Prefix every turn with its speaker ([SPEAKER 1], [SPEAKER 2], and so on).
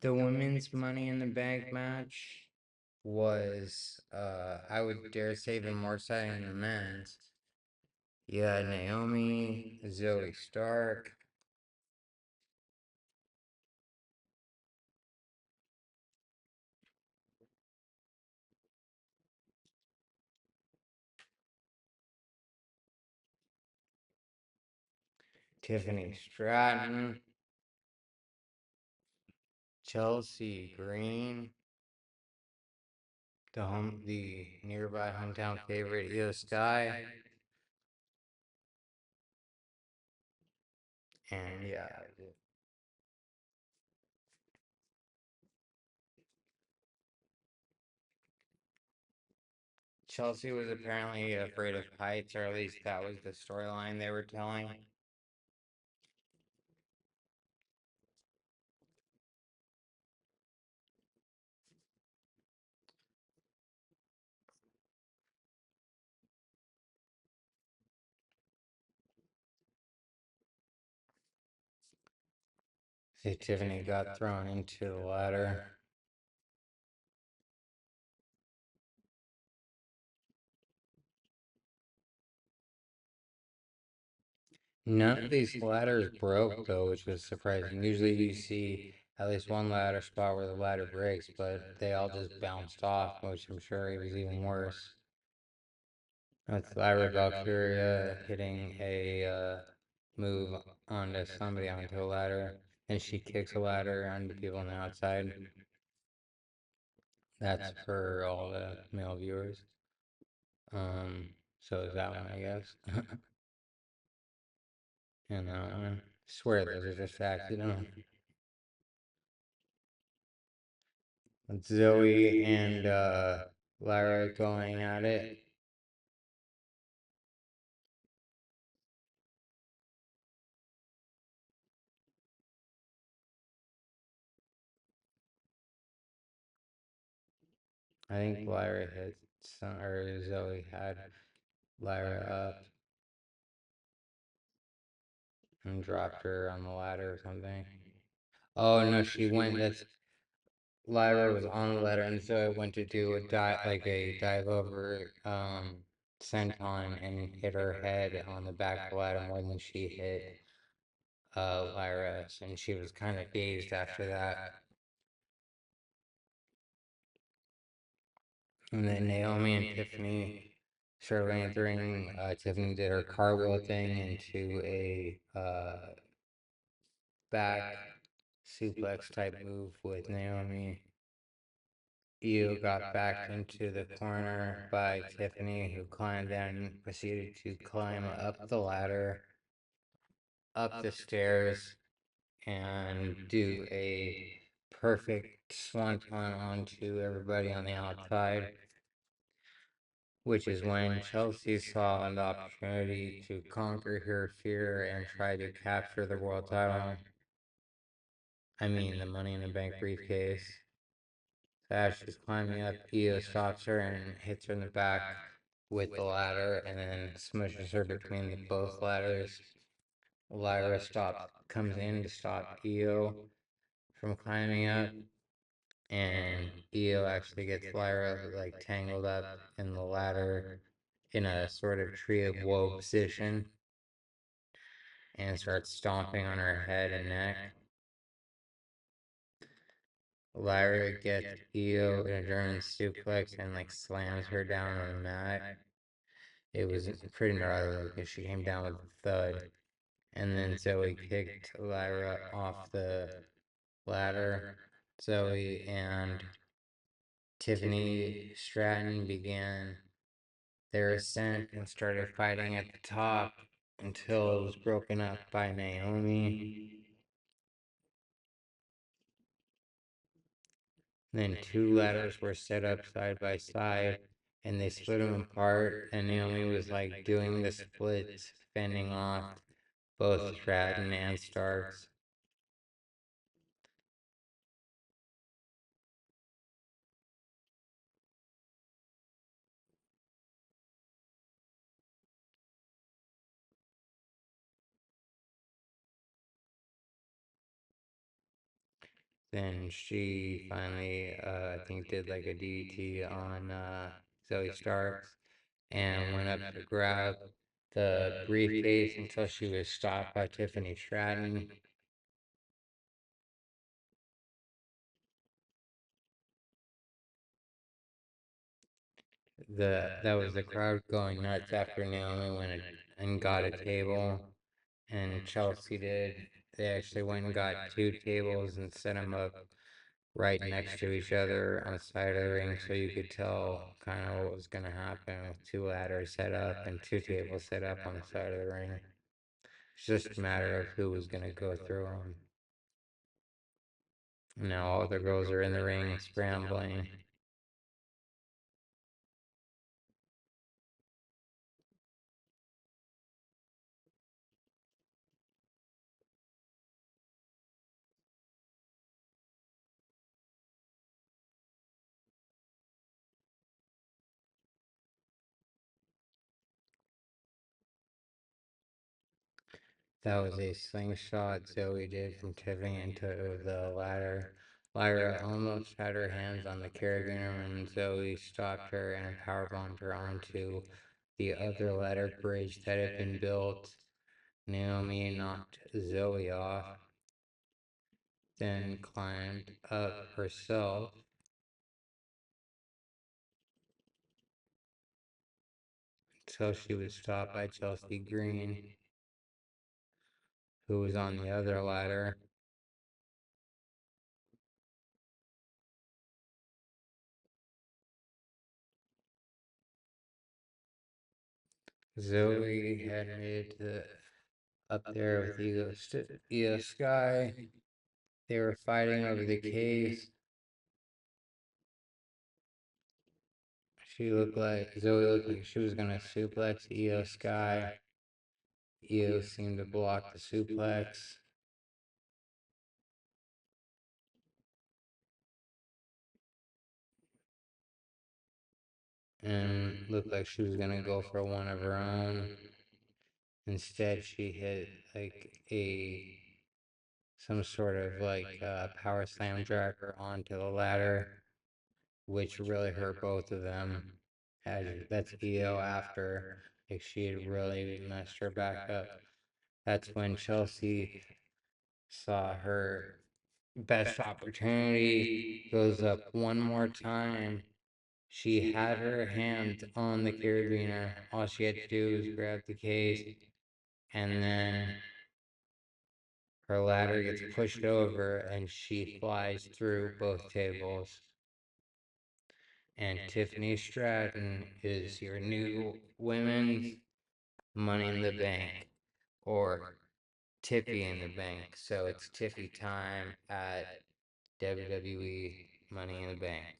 [SPEAKER 1] The women's Money in the Bank match was, I would dare say, even more exciting than the men's. You had Naomi, Zoe Stark, Tiffany Stratton, Chelsea Green, the nearby hometown favorite Io Sky, and yeah, Chelsea was apparently afraid of heights, or at least that was the storyline they were telling. See, Tiffany got thrown into the ladder. None of these ladders broke, though, which was surprising. Usually you see at least one ladder spot where the ladder breaks, but they all just bounced off, which I'm sure it was even worse. That's Lyra Valkyria hitting a move onto somebody onto a ladder, and she kicks a ladder onto people on the outside. That's for all the male viewers. So is that one, I guess. And that one. I swear those are just accidental. Zoe and Lyra going at it. I think Lyra hit some, or Zoe had Lyra up and dropped her on the ladder or something. Oh no, she went. That's Lyra was on the ladder, and Zoe went to do a dive over senton and hit her head on the back of the ladder more than she hit Lyra, and she was kind of dazed after that. And then Naomi and Tiffany started entering. Tiffany did her cartwheel thing into a back suplex type move with Naomi. Io got backed into the corner by Tiffany, who climbed down and proceeded to climb up the ladder, up the stairs, and do a perfect swanton onto everybody on the outside, which is when Chelsea saw an opportunity to conquer her fear and try to capture the world title. I mean, the Money in the Bank briefcase. As she's climbing up, Io stops her and hits her in the back with the ladder and then smushes her between both ladders. Lyra comes in to stop Io from climbing up, and Io actually gets Lyra like tangled up in the ladder in a sort of tree of woe position and starts stomping on her head and neck. Lyra gets Io in a German suplex and like slams her down on the mat. It was pretty gnarly because she came down with a thud. And then Zoe kicked Lyra off the ladder. Zoe and Tiffany Stratton began their ascent and started fighting at the top until it was broken up by Naomi. Then two ladders were set up side by side and they split them apart, and Naomi was like doing the splits, fending off both Stratton and Starks. Then she finally, I think, did like a DDT on Zoe Starks and went up to grab the briefcase until she was stopped by Tiffany Stratton. That was the crowd going nuts after Naomi went and got a table, and Chelsea did. They actually went and got two tables and set them up right next to each other on the side of the ring, so you could tell kind of what was going to happen with two ladders set up and two tables set up on the side of the ring. It's just a matter of who was going to go through them. Now all the girls are in the ring scrambling. That was a slingshot Zoe did from Tiffany into the ladder. Lyra almost had her hands on the carabiner when Zoe stopped her and powerbombed her onto the other ladder bridge that had been built. Naomi knocked Zoe off, then climbed up herself until she was stopped by Chelsea Green, who was on the other ladder. Zoe had made it up there with Io Sky. They were fighting over the case. Zoe looked like she was gonna suplex Io Sky. Io seemed to block the suplex. And looked like she was gonna go for one of her own. Instead, she hit like some sort of like power slam dragger onto the ladder, which really hurt both of them. That's Io after like she had really messed her back up. That's when Chelsea saw her best opportunity, goes up one more time. She had her hand on the carabiner. All she had to do was grab the case, and then her ladder gets pushed over and she flies through both tables. And Tiffany Stratton is your new women's Money in the Bank, or Tiffy in the Bank. So it's Tiffy time at WWE Money in the Bank.